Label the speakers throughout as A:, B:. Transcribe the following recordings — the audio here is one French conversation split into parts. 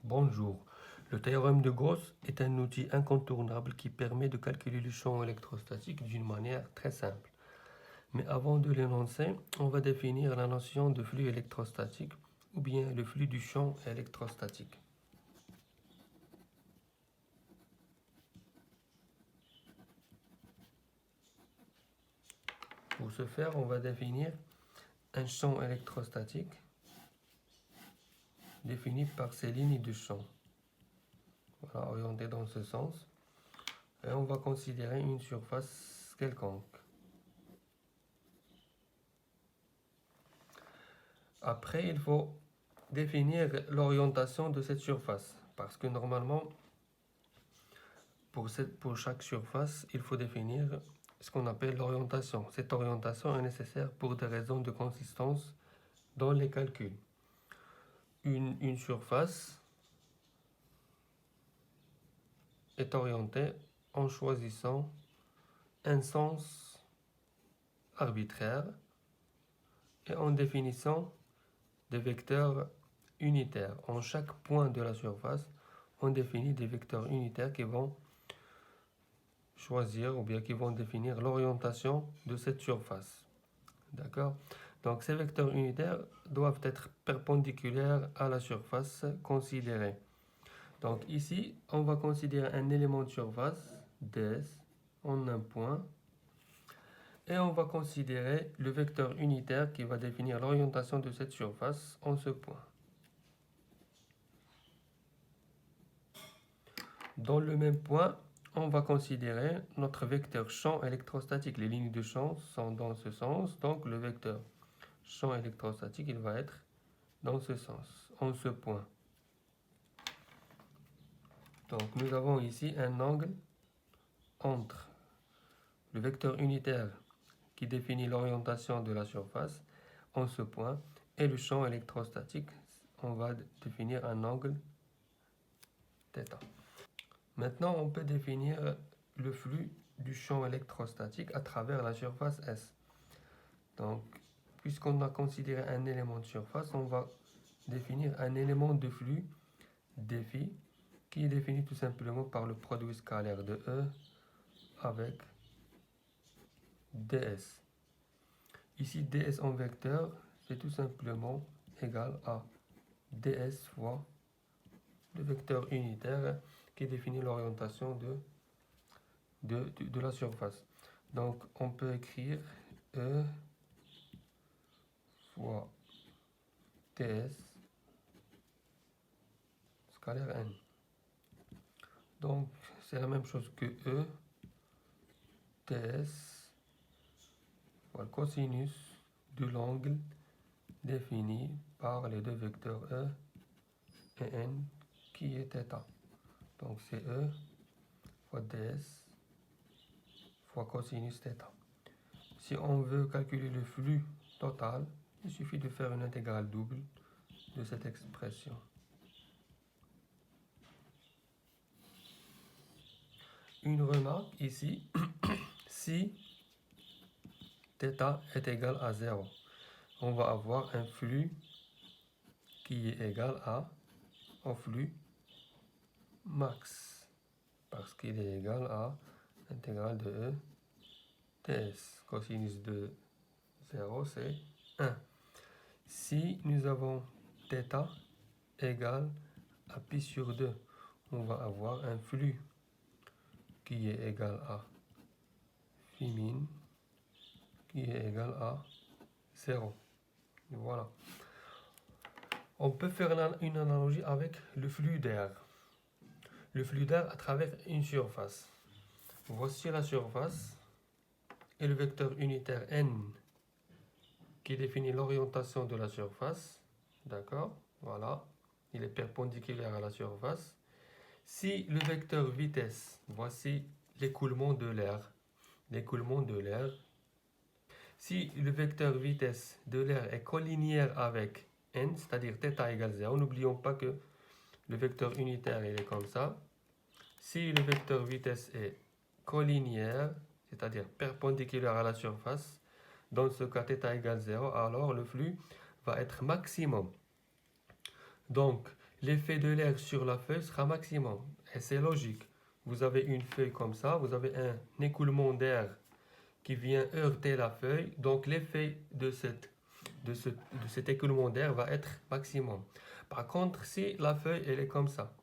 A: Bonjour. Le théorème de Gauss est un outil incontournable qui permet de calculer le champ électrostatique d'une manière très simple. Mais avant de l'énoncer, on va définir la notion de flux électrostatique ou bien le flux du champ électrostatique. Pour ce faire, on va définir un champ électrostatique défini par ces lignes de champ. Voilà, orientées dans ce sens. Et on va considérer une surface quelconque. Après, il faut définir l'orientation de cette surface. Parce que normalement, pour chaque surface, il faut définir ce qu'on appelle l'orientation. Cette orientation est nécessaire pour des raisons de consistance dans les calculs. Une surface est orientée en choisissant un sens arbitraire et en définissant des vecteurs unitaires. En chaque point de la surface, on définit des vecteurs unitaires qui vont choisir ou bien qui vont définir l'orientation de cette surface. D'accord? Donc ces vecteurs unitaires doivent être perpendiculaires à la surface considérée. Donc ici, on va considérer un élément de surface, ds, en un point, et on va considérer le vecteur unitaire qui va définir l'orientation de cette surface en ce point. Dans le même point, on va considérer notre vecteur champ électrostatique. Les lignes de champ sont dans ce sens, donc le vecteur champ électrostatique, il va être dans ce sens, en ce point. Donc nous avons ici un angle entre le vecteur unitaire qui définit l'orientation de la surface en ce point et le champ électrostatique. On va définir un angle θ. Maintenant, on peut définir le flux du champ électrostatique à travers la surface S. Donc, puisqu'on a considéré un élément de surface, on va définir un élément de flux dφ qui est défini tout simplement par le produit scalaire de E avec ds. Ici, ds en vecteur, c'est tout simplement égal à ds fois le vecteur unitaire qui définit l'orientation de la surface. Donc, on peut écrire E fois ts scalaire n. Donc, c'est la même chose que E ts fois le cosinus de l'angle défini par les deux vecteurs E et n qui est θ. Donc, c'est E fois ds fois cosinus θ. Si on veut calculer le flux total, il suffit de faire une intégrale double de cette expression. Une remarque ici, si θ est égal à 0, on va avoir un flux qui est égal au flux max, parce qu'il est égal à l'intégrale de E ts. Cosinus de 0, c'est 1. Si nous avons θ égale à pi sur 2, on va avoir un flux qui est égal à phi min qui est égal à 0. Voilà. On peut faire une analogie avec le flux d'air. Le flux d'air à travers une surface. Voici la surface et le vecteur unitaire n qui définit l'orientation de la surface. D'accord? Voilà. Il est perpendiculaire à la surface. Si le vecteur vitesse, voici l'écoulement de l'air. L'écoulement de l'air. Si le vecteur vitesse de l'air est collinéaire avec n, c'est-à-dire θ égale 0, n'oublions pas que le vecteur unitaire il est comme ça. Si le vecteur vitesse est collinéaire, c'est-à-dire perpendiculaire à la surface, dans ce cas θ égale 0, alors le flux va être maximum. Donc, l'effet de l'air sur la feuille sera maximum. Et c'est logique. Vous avez une feuille comme ça, vous avez un écoulement d'air qui vient heurter la feuille, donc l'effet de cet écoulement d'air va être maximum. Par contre, si la feuille elle est comme ça,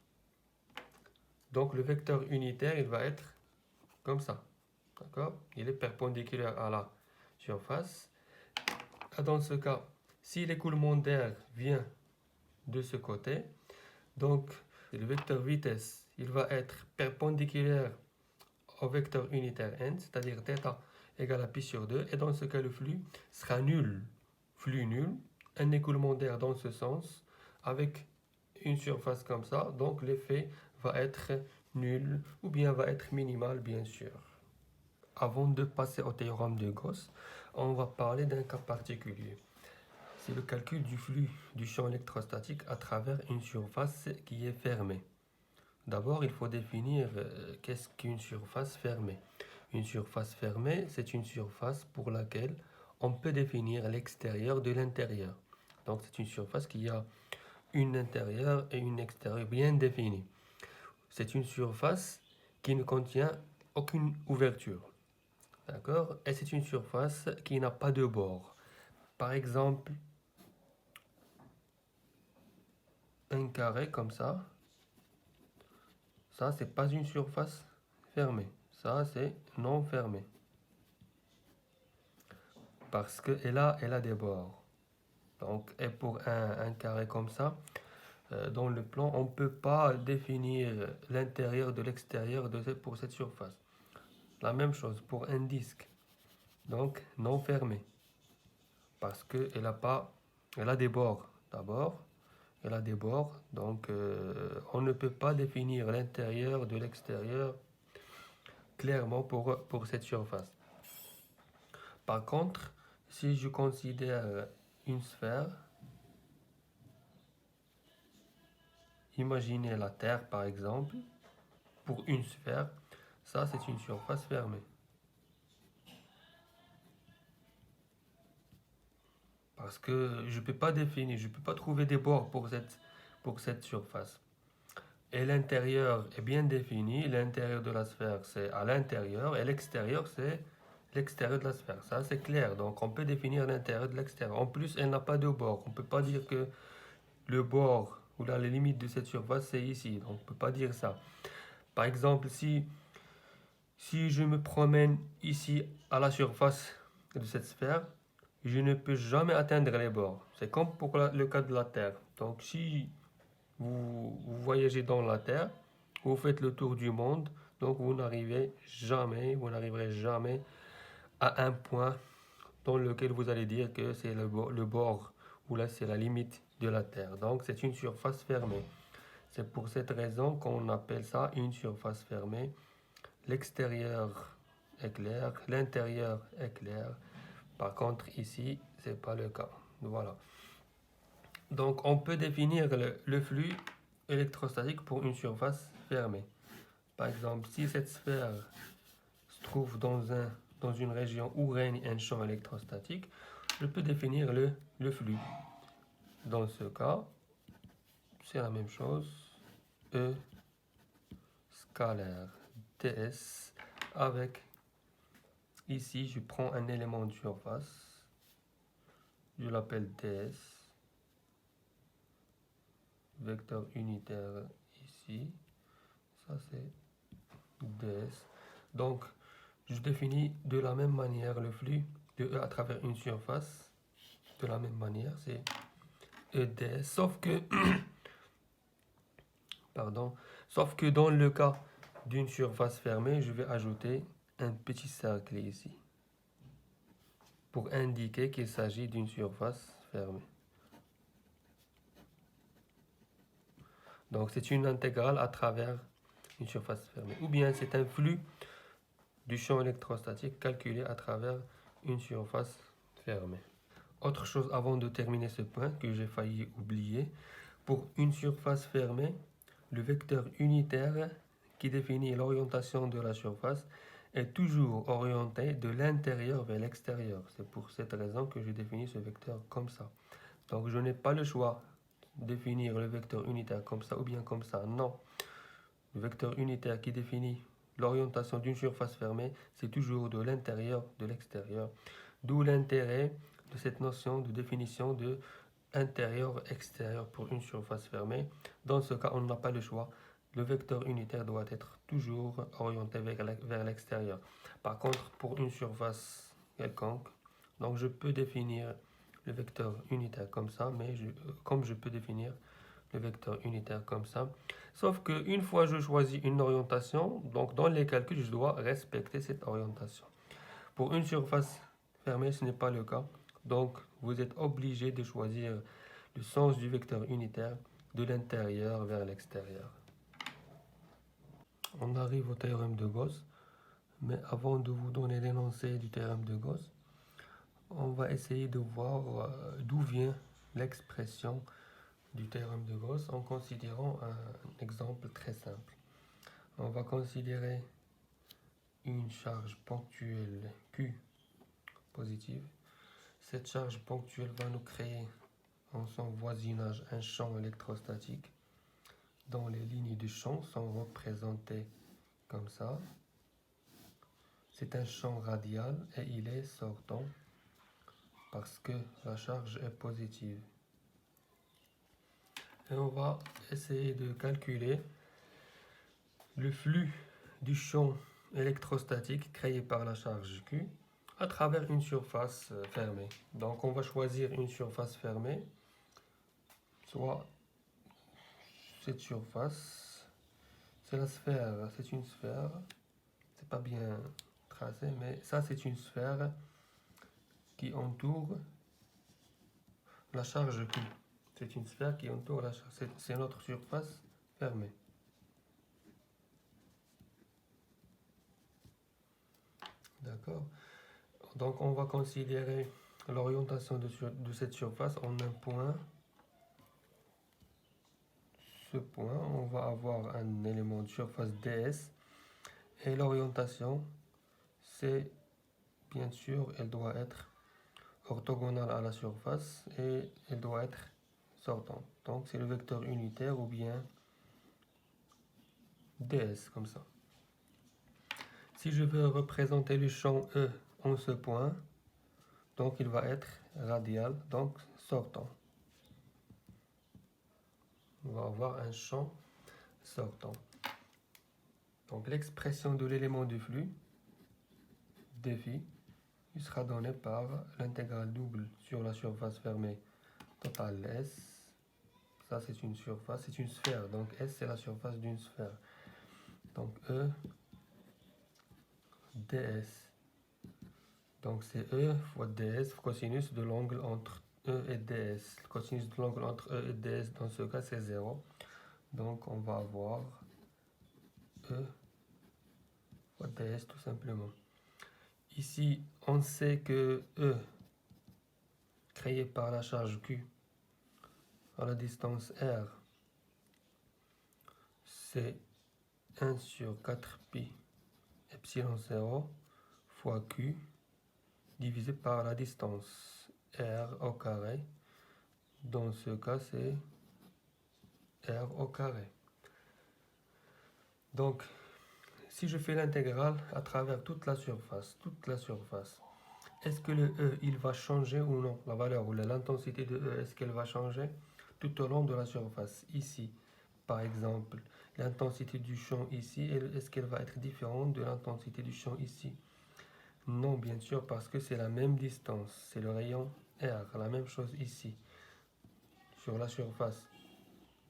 A: donc le vecteur unitaire il va être comme ça, d'accord? Il est perpendiculaire à la surface. Et dans ce cas, si l'écoulement d'air vient de ce côté, donc le vecteur vitesse il va être perpendiculaire au vecteur unitaire n, c'est-à-dire θ égale à pi sur 2, et dans ce cas le flux sera nul, flux nul, un écoulement d'air dans ce sens, avec une surface comme ça, donc l'effet va être nul, ou bien va être minimal bien sûr. Avant de passer au théorème de Gauss, on va parler d'un cas particulier. C'est le calcul du flux du champ électrostatique à travers une surface qui est fermée. D'abord, il faut définir qu'est-ce qu'une surface fermée. Une surface fermée, c'est une surface pour laquelle on peut définir l'extérieur de l'intérieur. Donc, c'est une surface qui a une intérieure et une extérieure bien définies. C'est une surface qui ne contient aucune ouverture. D'accord? Et c'est une surface qui n'a pas de bord. Par exemple, un carré comme ça, c'est pas une surface fermée. Ça, c'est non fermé. Parce qu'elle a des bords. Donc, et pour un carré comme ça, dans le plan, on ne peut pas définir l'intérieur de l'extérieur pour cette surface. La même chose pour un disque. Donc, non fermé. Parce qu'elle a des bords d'abord. Elle a des bords. Donc, on ne peut pas définir l'intérieur de l'extérieur clairement pour cette surface. Par contre, si je considère une sphère, imaginez la Terre par exemple, pour une sphère, ça c'est une surface fermée. Parce que je ne peux pas définir, je ne peux pas trouver des bords pour cette surface. Et l'intérieur est bien défini, l'intérieur de la sphère c'est à l'intérieur et l'extérieur c'est l'extérieur de la sphère. Ça c'est clair, donc on peut définir l'intérieur de l'extérieur. En plus, elle n'a pas de bord, on ne peut pas dire que le bord ou là, les limites de cette surface c'est ici, donc on ne peut pas dire ça. Par exemple, si je me promène ici à la surface de cette sphère, je ne peux jamais atteindre les bords. C'est comme pour le cas de la Terre. Donc si vous voyagez dans la Terre, vous faites le tour du monde, donc vous n'arriverez jamais à un point dans lequel vous allez dire que c'est le bord ou là c'est la limite de la Terre. Donc c'est une surface fermée. C'est pour cette raison qu'on appelle ça une surface fermée. L'extérieur est clair, l'intérieur est clair. Par contre, ici, ce n'est pas le cas. Voilà. Donc, on peut définir le flux électrostatique pour une surface fermée. Par exemple, si cette sphère se trouve dans une région où règne un champ électrostatique, je peux définir le flux. Dans ce cas, c'est la même chose. E scalaire ds avec, ici, je prends un élément de surface. Je l'appelle ds. Vecteur unitaire ici. Ça, c'est ds. Donc, je définis de la même manière le flux de E à travers une surface. De la même manière, c'est EDS. Sauf que, sauf que dans le cas d'une surface fermée, je vais ajouter un petit cercle ici. Pour indiquer qu'il s'agit d'une surface fermée. Donc, c'est une intégrale à travers une surface fermée. Ou bien c'est un flux du champ électrostatique calculé à travers une surface fermée. Autre chose avant de terminer ce point que j'ai failli oublier, pour une surface fermée, le vecteur unitaire qui définit l'orientation de la surface est toujours orienté de l'intérieur vers l'extérieur. C'est pour cette raison que je définis ce vecteur comme ça. Donc je n'ai pas le choix. définir le vecteur unitaire comme ça ou bien comme ça. Non. Le vecteur unitaire qui définit l'orientation d'une surface fermée, c'est toujours de l'intérieur, de l'extérieur. D'où l'intérêt de cette notion de définition de intérieur-extérieur pour une surface fermée. Dans ce cas, on n'a pas le choix. Le vecteur unitaire doit être toujours orienté vers l'extérieur. Par contre, pour une surface quelconque, donc je peux définir le vecteur unitaire comme ça, mais comme je peux définir le vecteur unitaire comme ça. Sauf qu'une fois je choisis une orientation, donc dans les calculs, je dois respecter cette orientation. Pour une surface fermée, ce n'est pas le cas. Donc, vous êtes obligé de choisir le sens du vecteur unitaire de l'intérieur vers l'extérieur. On arrive au théorème de Gauss, mais avant de vous donner l'énoncé du théorème de Gauss, on va essayer de voir d'où vient l'expression du théorème de Gauss en considérant un exemple très simple. On va considérer une charge ponctuelle Q positive. Cette charge ponctuelle va nous créer en son voisinage un champ électrostatique dont les lignes de champ sont représentées comme ça. C'est un champ radial et il est sortant parce que la charge est positive. Et on va essayer de calculer le flux du champ électrostatique créé par la charge Q à travers une surface fermée. Donc on va choisir une surface fermée, soit cette surface, c'est la sphère, c'est une sphère, c'est pas bien tracé, mais ça c'est une sphère qui entoure la charge Q. C'est une sphère qui entoure la charge, c'est notre surface fermée. D'accord. Donc on va considérer l'orientation de cette surface en un point. Ce point, on va avoir un élément de surface ds et l'orientation, c'est bien sûr, elle doit être orthogonale à la surface et elle doit être sortante. Donc c'est le vecteur unitaire ou bien ds comme ça. Si je veux représenter le champ E en ce point, donc il va être radial, donc sortant. On va avoir un champ sortant. Donc l'expression de l'élément du flux, dφ, il sera donné par l'intégrale double sur la surface fermée totale S. Ça c'est une surface, c'est une sphère, donc S c'est la surface d'une sphère. Donc E ds. Donc c'est E fois ds, cosinus de l'angle entre E et ds. Le cosinus de l'angle entre E et ds, dans ce cas, c'est 0. Donc on va avoir E fois ds tout simplement. Ici, on sait que E, créé par la charge Q, à la distance R, c'est 1 sur 4pi epsilon 0 fois Q divisé par la distance R au carré. Dans ce cas, c'est R au carré. Donc, si je fais l'intégrale à travers toute la surface, est-ce que le E, il va changer ou non? La valeur ou l'intensité de E, est-ce qu'elle va changer tout au long de la surface? Ici, par exemple, l'intensité du champ ici, est-ce qu'elle va être différente de l'intensité du champ ici? Non, bien sûr, parce que c'est la même distance, c'est le rayon R, la même chose ici, sur la surface.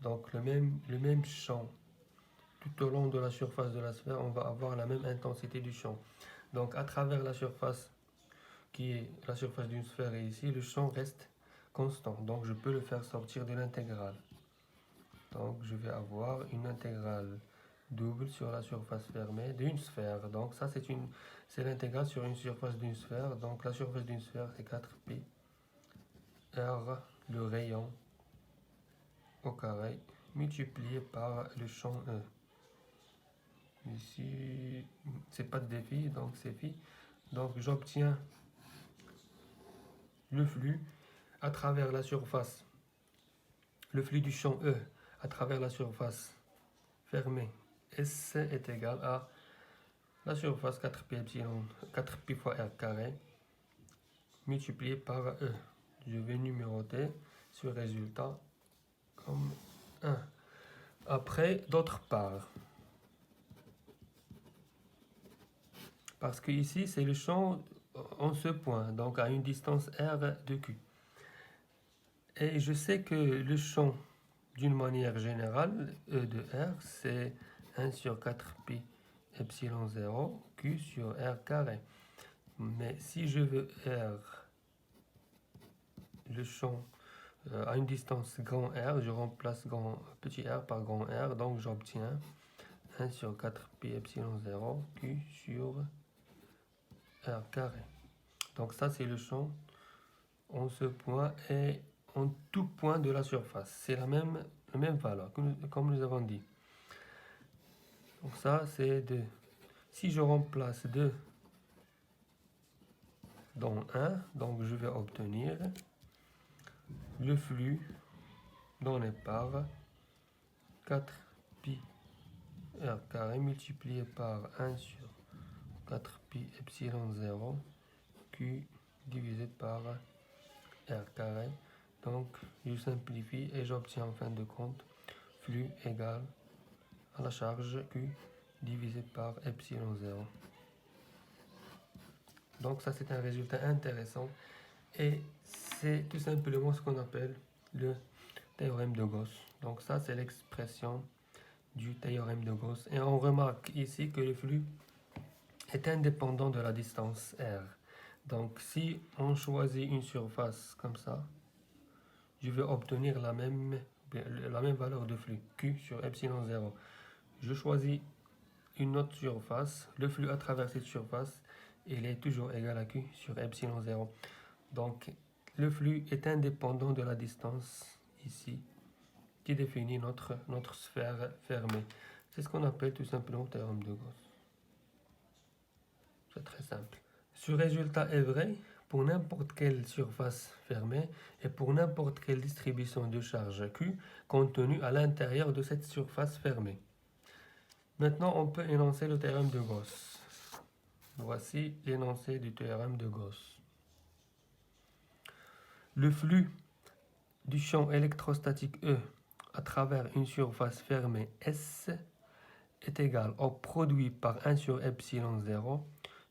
A: Donc le même champ, tout au long de la surface de la sphère, on va avoir la même intensité du champ. Donc à travers la surface, qui est la surface d'une sphère, et ici, le champ reste constant. Donc je peux le faire sortir de l'intégrale. Donc je vais avoir une intégrale double sur la surface fermée d'une sphère. Donc ça c'est l'intégrale sur une surface d'une sphère. Donc la surface d'une sphère c'est 4pi r le rayon au carré multiplié par le champ E. Ici c'est pas de défi, donc c'est phi. Donc j'obtiens le flux à travers la surface le flux du champ E à travers la surface fermée S est égal à la surface 4pi epsilon, 4pi fois r carré multiplié par E. Je vais numéroter ce résultat comme 1. Après, d'autre part, parce que ici c'est le champ en ce point, donc à une distance r de q. Et je sais que le champ, d'une manière générale, E de r, c'est 1 sur 4pi epsilon 0 q sur r carré. Mais si je veux r, le champ à une distance grand R, je remplace petit r par grand R, donc j'obtiens 1 sur 4pi epsilon 0 q sur r carré. Donc ça c'est le champ en ce point et en tout point de la surface. C'est la même valeur, comme nous avons dit. Donc ça c'est 2. Si je remplace 2 dans 1, donc je vais obtenir le flux donné par 4pi r carré multiplié par 1 sur 4pi epsilon 0 q divisé par r carré. Donc je simplifie et j'obtiens en fin de compte flux égal à la charge q divisé par epsilon 0. Donc ça c'est un résultat intéressant et c'est tout simplement ce qu'on appelle le théorème de Gauss. Donc ça c'est l'expression du théorème de Gauss. Et on remarque ici que le flux est indépendant de la distance r. Donc si on choisit une surface comme ça, je vais obtenir la même valeur de flux, q sur epsilon 0. Je choisis une autre surface, le flux à travers cette surface, il est toujours égal à q sur epsilon 0. Donc le flux est indépendant de la distance ici, qui définit notre sphère fermée. C'est ce qu'on appelle tout simplement le théorème de Gauss. C'est très simple. Ce résultat est vrai pour n'importe quelle surface fermée et pour n'importe quelle distribution de charge Q contenue à l'intérieur de cette surface fermée. Maintenant, on peut énoncer le théorème de Gauss. Voici l'énoncé du théorème de Gauss. Le flux du champ électrostatique E à travers une surface fermée S est égal au produit par 1 sur epsilon 0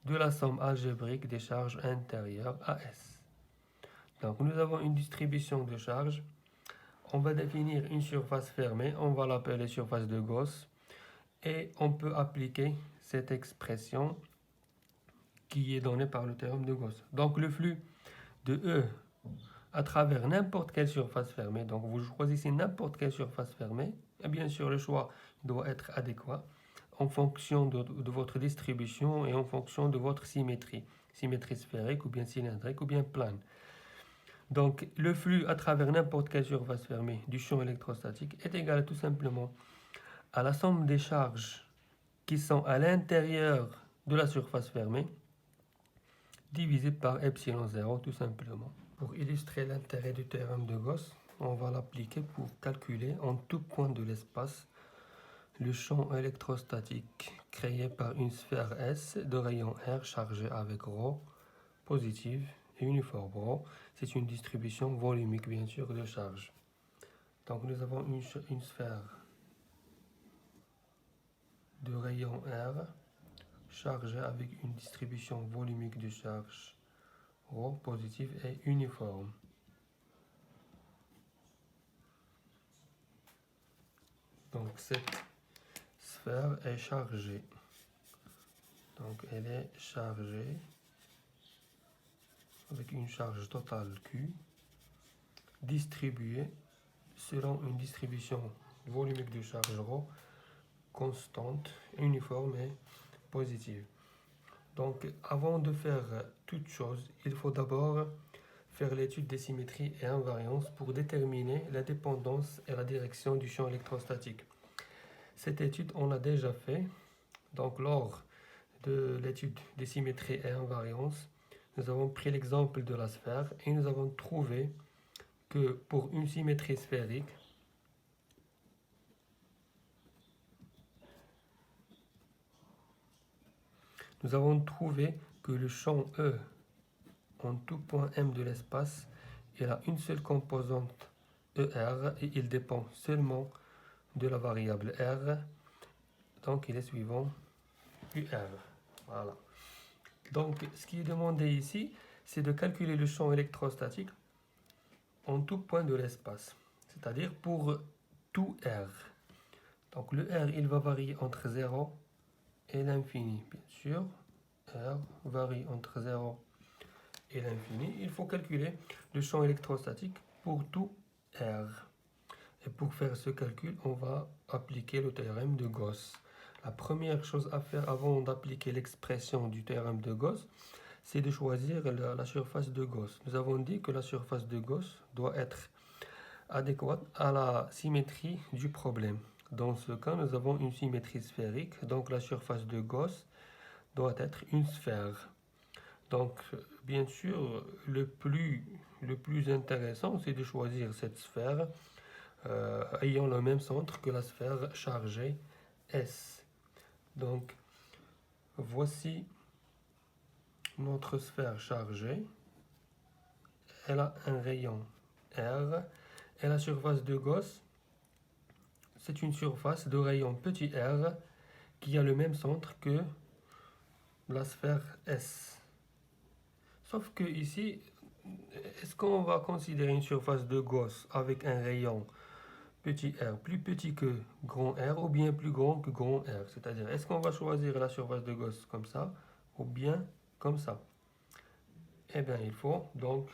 A: de la somme algébrique des charges intérieures à S. Donc nous avons une distribution de charges. On va définir une surface fermée, on va l'appeler surface de Gauss. Et on peut appliquer cette expression qui est donnée par le théorème de Gauss. Donc le flux de E à travers n'importe quelle surface fermée, donc vous choisissez n'importe quelle surface fermée, et bien sûr le choix doit être adéquat en fonction de votre distribution et en fonction de votre symétrie sphérique ou bien cylindrique ou bien plane. Donc le flux à travers n'importe quelle surface fermée du champ électrostatique est égal tout simplement à la somme des charges qui sont à l'intérieur de la surface fermée divisé par epsilon 0 tout simplement. Pour illustrer l'intérêt du théorème de Gauss, on va l'appliquer pour calculer en tout point de l'espace le champ électrostatique créé par une sphère S de rayon R chargée avec ρ positive et uniforme. ρ, c'est une distribution volumique bien sûr de charge. Donc nous avons une sphère de rayon R chargée avec une distribution volumique de charge ρ positive et uniforme. Donc cette sphère est chargée. Donc elle est chargée avec une charge totale Q distribuée selon une distribution volumique de charge ρ constante, uniforme et positive. Donc avant de faire toute chose, il faut d'abord faire l'étude des symétries et invariances pour déterminer la dépendance et la direction du champ électrostatique. Cette étude, on l'a déjà fait. Donc lors de l'étude des symétries et invariances, nous avons pris l'exemple de la sphère et nous avons trouvé que pour une symétrie sphérique, nous avons trouvé que le champ E en tout point M de l'espace, il a une seule composante ER et il dépend seulement de la variable R. Donc il est suivant UR. Voilà. Donc ce qui est demandé ici, c'est de calculer le champ électrostatique en tout point de l'espace, c'est-à-dire pour tout R. Donc le R, il va varier entre 0 et l'infini, bien sûr. R varie entre 0 et l'infini. Il faut calculer le champ électrostatique pour tout R. Et pour faire ce calcul, on va appliquer le théorème de Gauss. La première chose à faire avant d'appliquer l'expression du théorème de Gauss, c'est de choisir la surface de Gauss. Nous avons dit que la surface de Gauss doit être adéquate à la symétrie du problème. Dans ce cas, nous avons une symétrie sphérique, donc la surface de Gauss doit être une sphère. Donc, bien sûr, le plus intéressant, c'est de choisir cette sphère ayant le même centre que la sphère chargée S. Donc, voici notre sphère chargée. Elle a un rayon R. Et la surface de Gauss, c'est une surface de rayon petit r qui a le même centre que la sphère S. Sauf que ici, est-ce qu'on va considérer une surface de Gauss avec un rayon petit r plus petit que grand R ou bien plus grand que grand R? C'est-à-dire, est-ce qu'on va choisir la surface de Gauss comme ça ou bien comme ça? Eh bien, il faut donc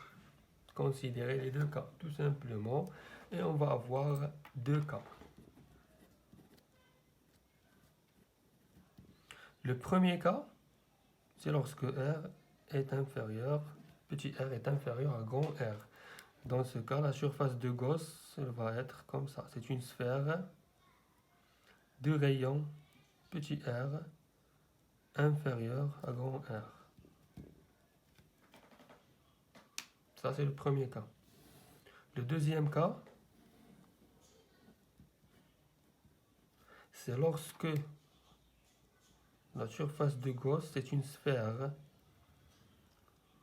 A: considérer les deux cas, tout simplement. Et on va avoir deux cas. Le premier cas, c'est lorsque R est inférieur, petit r est inférieur à grand R. Dans ce cas, la surface de Gauss, elle va être comme ça. C'est une sphère de rayon petit r inférieur à grand R. Ça, c'est le premier cas. Le deuxième cas, c'est lorsque la surface de Gauss, c'est une sphère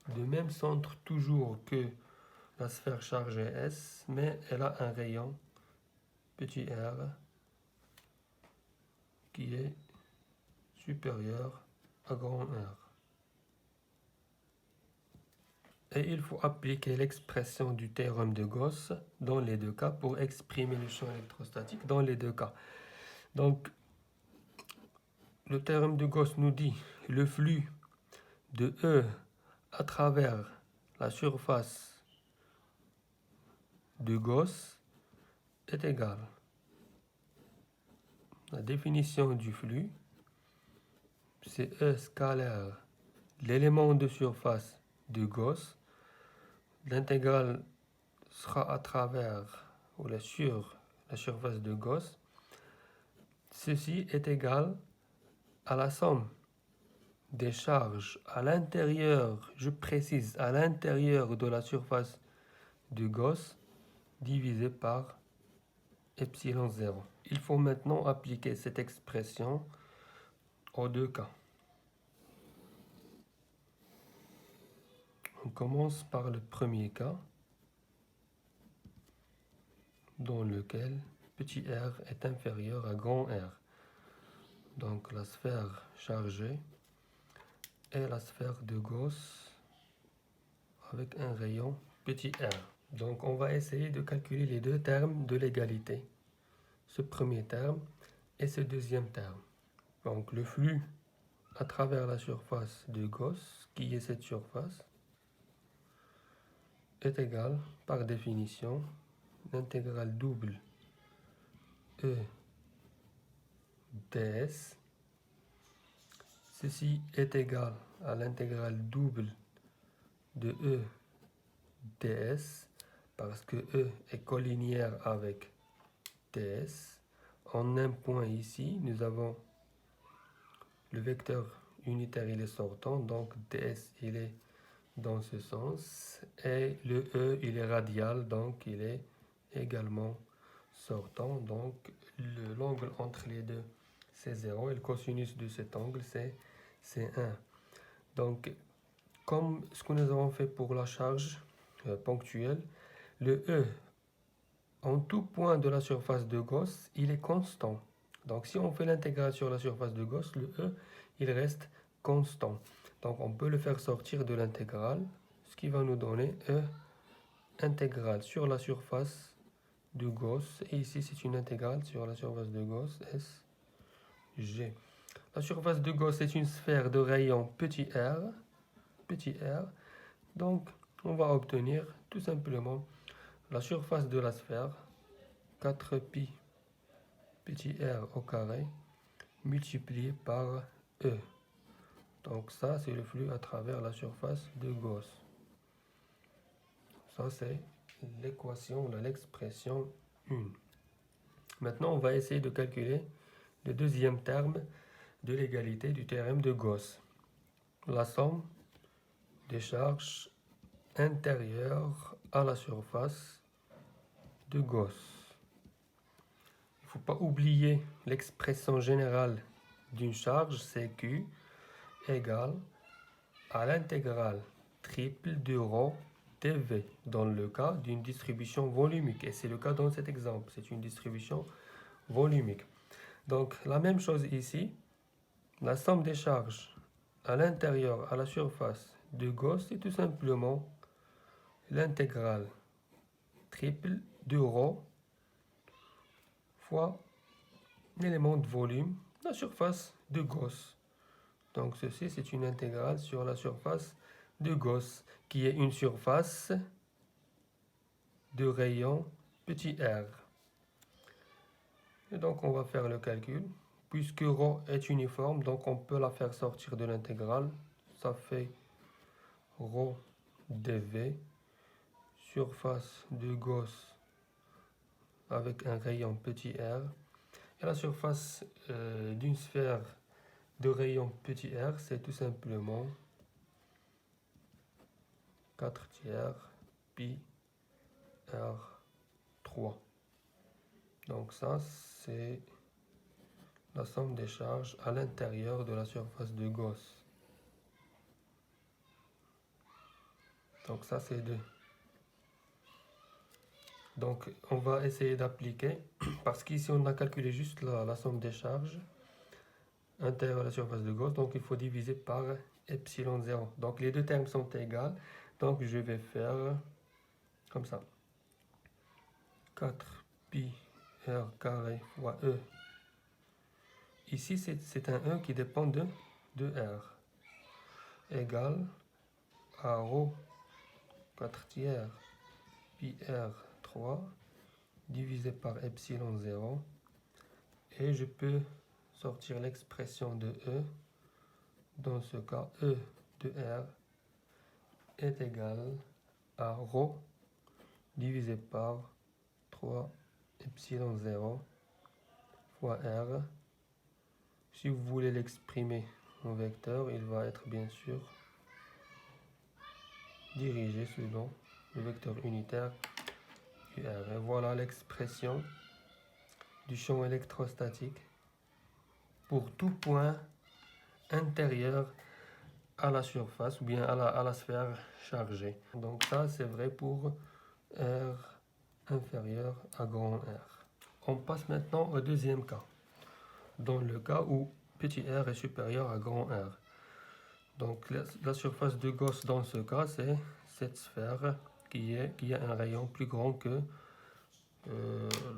A: de même centre toujours que la sphère chargée S, mais elle a un rayon petit r qui est supérieur à grand R. Et il faut appliquer l'expression du théorème de Gauss dans les deux cas pour exprimer le champ électrostatique dans les deux cas. Donc, le théorème de Gauss nous dit le flux de E à travers la surface de Gauss est égal. La définition du flux, c'est E scalaire, l'élément de surface de Gauss. L'intégrale sera à travers ou sur la surface de Gauss. Ceci est égal à la somme des charges à l'intérieur, je précise, à l'intérieur de la surface de Gauss divisé par epsilon 0. Il faut maintenant appliquer cette expression aux deux cas. On commence par le premier cas, dans lequel petit r est inférieur à grand R. Donc la sphère chargée est la sphère de Gauss avec un rayon petit r. Donc on va essayer de calculer les deux termes de l'égalité. Ce premier terme et ce deuxième terme. Donc le flux à travers la surface de Gauss, qui est cette surface, est égal, par définition, l'intégrale double E ds. Ceci est égal à l'intégrale double de E ds, parce que E est collinéaire avec ds. En un point ici, nous avons le vecteur unitaire, il est sortant, donc ds, il est dans ce sens, et le E, il est radial, donc il est également sortant. Donc l'angle entre les deux, c'est 0, et le cosinus de cet angle, c'est c'est 1. Donc, comme ce que nous avons fait pour la charge ponctuelle, le E en tout point de la surface de Gauss, il est constant. Donc, si on fait l'intégrale sur la surface de Gauss, le E, il reste constant. Donc, on peut le faire sortir de l'intégrale, ce qui va nous donner E intégrale sur la surface de Gauss. Et ici, c'est une intégrale sur la surface de Gauss, S, G. La surface de Gauss est une sphère de rayon petit r. Donc, on va obtenir tout simplement la surface de la sphère, 4pi petit r au carré, multiplié par E. Donc ça, c'est le flux à travers la surface de Gauss. Ça, c'est l'équation, l'expression 1. Maintenant, on va essayer de calculer le deuxième terme de l'égalité du théorème de Gauss. La somme des charges intérieures à la surface de Gauss. Il ne faut pas oublier l'expression générale d'une charge, c'est Q égale à l'intégrale triple de ρ dV dans le cas d'une distribution volumique. Et c'est le cas dans cet exemple, c'est une distribution volumique. Donc la même chose ici, la somme des charges à l'intérieur, à la surface de Gauss, c'est tout simplement l'intégrale triple de ρ fois l'élément de volume, la surface de Gauss. Donc ceci, c'est une intégrale sur la surface de Gauss, qui est une surface de rayon petit r. Et donc on va faire le calcul. Puisque ρ est uniforme, donc on peut la faire sortir de l'intégrale. Ça fait ρ dV, surface de Gauss avec un rayon petit r. Et la surface d'une sphère de rayon petit r, c'est tout simplement 4 tiers pi r3. Donc ça, c'est la somme des charges à l'intérieur de la surface de Gauss. Donc ça, c'est 2. Donc on va essayer d'appliquer, parce qu'ici on a calculé juste la somme des charges intérieure à la surface de Gauss, donc il faut diviser par epsilon 0. Donc les deux termes sont égaux, donc je vais faire comme ça. 4 pi r carré fois E. Ici, c'est un E qui dépend de R. Égale à ρ 4 tiers pi r3 divisé par epsilon 0. Et je peux sortir l'expression de E. Dans ce cas, E de R est égal à ρ divisé par 3 epsilon 0 fois R. Si vous voulez l'exprimer en vecteur, il va être bien sûr dirigé selon le vecteur unitaire UR. Et voilà l'expression du champ électrostatique pour tout point intérieur à la surface ou bien à la sphère chargée. Donc ça, c'est vrai pour R inférieur à grand R. On passe maintenant au deuxième cas. Dans le cas où petit r est supérieur à grand R. Donc la surface de Gauss dans ce cas, c'est cette sphère qui a un rayon plus grand que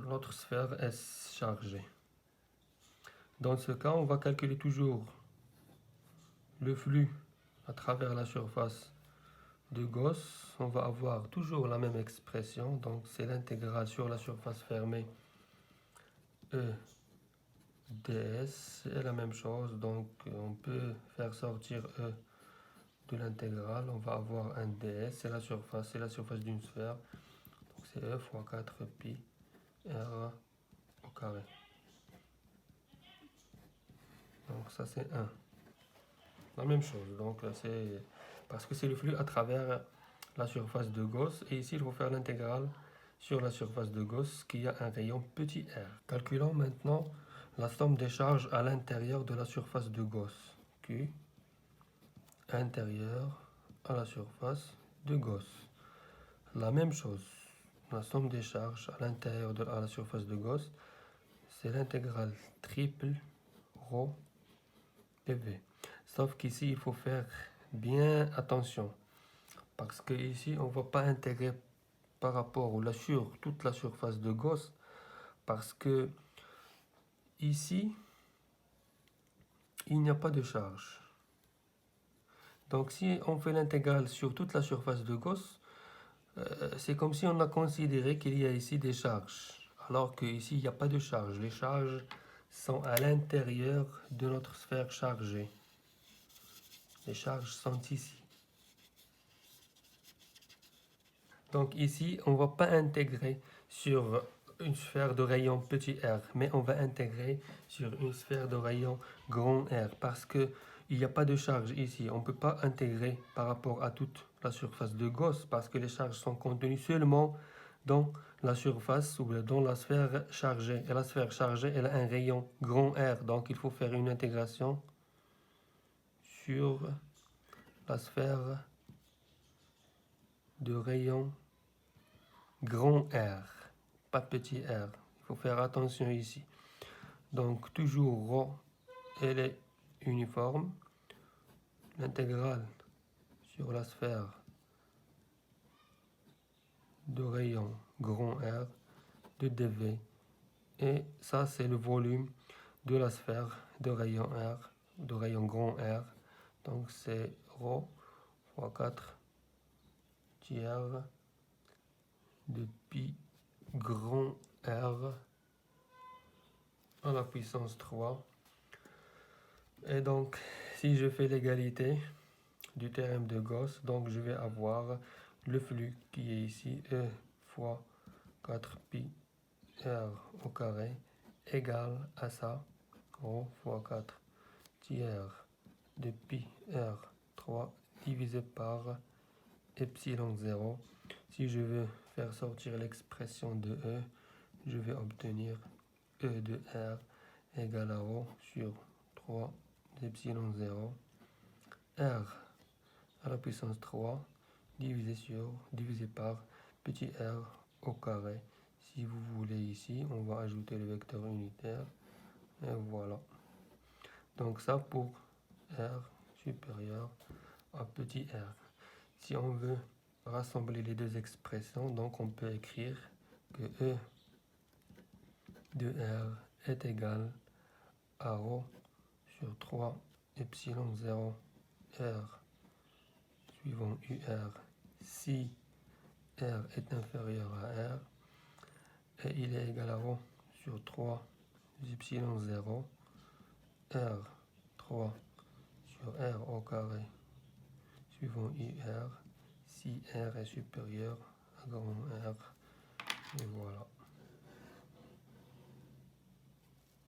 A: notre sphère S chargée. Dans ce cas, on va calculer toujours le flux à travers la surface de Gauss. On va avoir toujours la même expression, donc c'est l'intégrale sur la surface fermée E ds, c'est la même chose, donc on peut faire sortir E de l'intégrale, on va avoir un ds, c'est la surface d'une sphère, donc c'est E fois 4 pi r au carré. Donc ça c'est 1. La même chose, donc là c'est parce que c'est le flux à travers la surface de Gauss, et ici il faut faire l'intégrale sur la surface de Gauss qui a un rayon petit r. Calculons maintenant la somme des charges à l'intérieur de la surface de Gauss, Q intérieur à la surface de Gauss. La même chose, la somme des charges à l'intérieur de la surface de Gauss, c'est l'intégrale triple rho dV. Sauf qu'ici, il faut faire bien attention. Parce que ici, on ne va pas intégrer par rapport sur toute la surface de Gauss. Parce que ici, il n'y a pas de charge. Donc si on fait l'intégrale sur toute la surface de Gauss, c'est comme si on a considéré qu'il y a ici des charges. Alors qu'ici, il n'y a pas de charge. Les charges sont à l'intérieur de notre sphère chargée. Les charges sont ici. Donc ici, on ne va pas intégrer sur une sphère de rayon petit r, mais on va intégrer sur une sphère de rayon grand R, parce qu'il n'y a pas de charge ici. On ne peut pas intégrer par rapport à toute la surface de Gauss, parce que les charges sont contenues seulement dans la surface ou dans la sphère chargée. Et la sphère chargée, elle a un rayon grand R, donc il faut faire une intégration sur la sphère de rayon grand R, pas petit r. Il faut faire attention ici. Donc toujours rho, elle est uniforme. L'intégrale sur la sphère de rayon grand R de dV. Et ça, c'est le volume de la sphère de rayon R, de rayon grand R. Donc c'est rho fois 4 tiers de pi grand R à la puissance 3. Et donc, si je fais l'égalité du théorème de Gauss, donc je vais avoir le flux qui est ici, E fois 4 pi R au carré, égale à ça, rho fois 4 tiers de pi R 3 divisé par epsilon 0. Si je veux faire sortir l'expression de E, je vais obtenir E de R égale à rho sur 3 epsilon 0, R à la puissance 3 divisé par petit r au carré. Si vous voulez ici, on va ajouter le vecteur unitaire. Et voilà. Donc ça pour R supérieur à petit r. Si on veut rassembler les deux expressions, donc on peut écrire que E de R est égal à rho sur 3 epsilon 0 R suivant UR si R est inférieur à R, et il est égal à rho sur 3 epsilon 0 R 3 sur R au carré suivant UR si R est supérieur à grand R. Et voilà.